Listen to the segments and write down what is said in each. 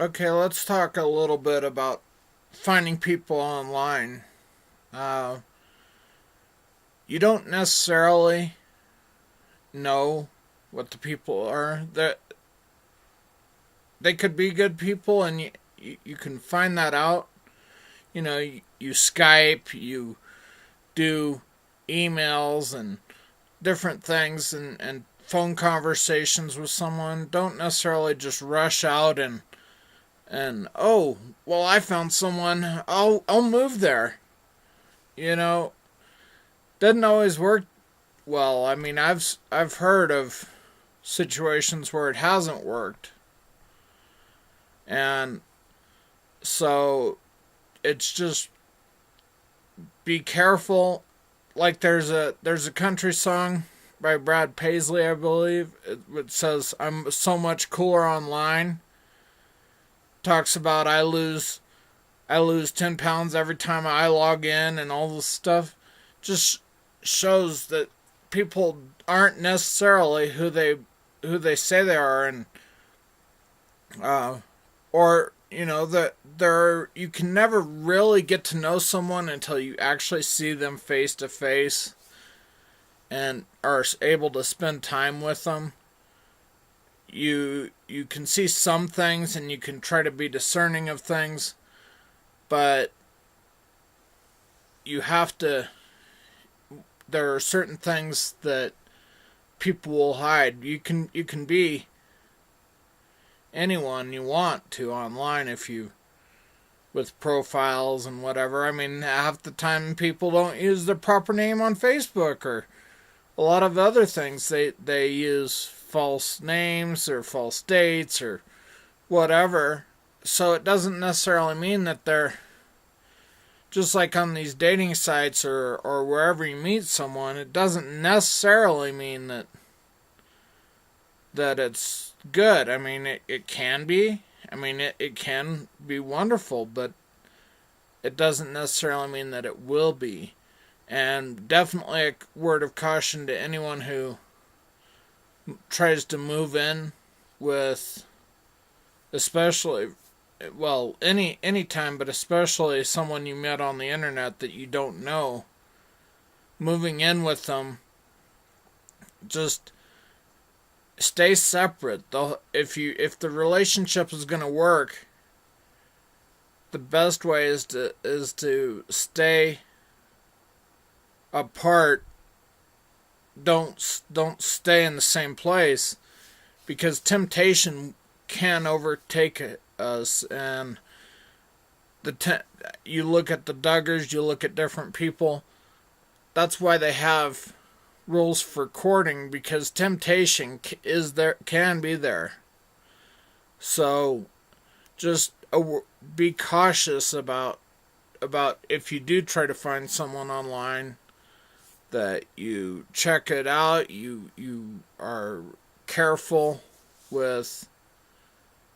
Okay, let's talk a little bit about finding people online. Uh, you don't necessarily know what the people are. They could be good people, and you can find that out. You Skype, you do emails and different things, and phone conversations with someone. Don't necessarily just rush out and oh, well, I found someone. I'll move there. You know, doesn't always work well. I mean, I've heard of situations where it hasn't worked, and so it's just be careful. Like there's a country song by Brad Paisley, I believe. It says, "I'm so much cooler online." Talks about I lose 10 pounds every time I log in and all this stuff. Just shows that people aren't necessarily who they say they are, and uh, or that you can never really get to know someone until you actually see them face to face and are able to spend time with them. You can see some things and you can try to be discerning of things, but you have to there are certain things that people will hide. You can be anyone you want to online if you with profiles and whatever. I mean, half the time people don't use their proper name on Facebook, or a lot of other things. They use false names or false dates or whatever. So it doesn't necessarily mean that they're just like on these dating sites or wherever you meet someone. It doesn't necessarily mean that it's good. I mean, it can be. I mean, it can be wonderful, but it doesn't necessarily mean that it will be. And definitely a word of caution to anyone who tries to move in with, especially, well, any time, but especially someone you met on the internet that you don't know. Moving in with them, just stay separate. If the relationship is going to work, the best way is to stay apart. Don't stay in the same place, because temptation can overtake us. And you look at the Duggars, you look at different people. That's why they have rules for courting, because temptation can be there. So just be cautious about if you do try to find someone online, that you check it out. You are careful with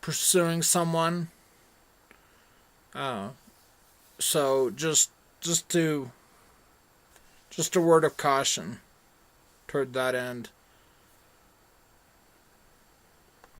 pursuing someone. Uh, so just a word of caution toward that end.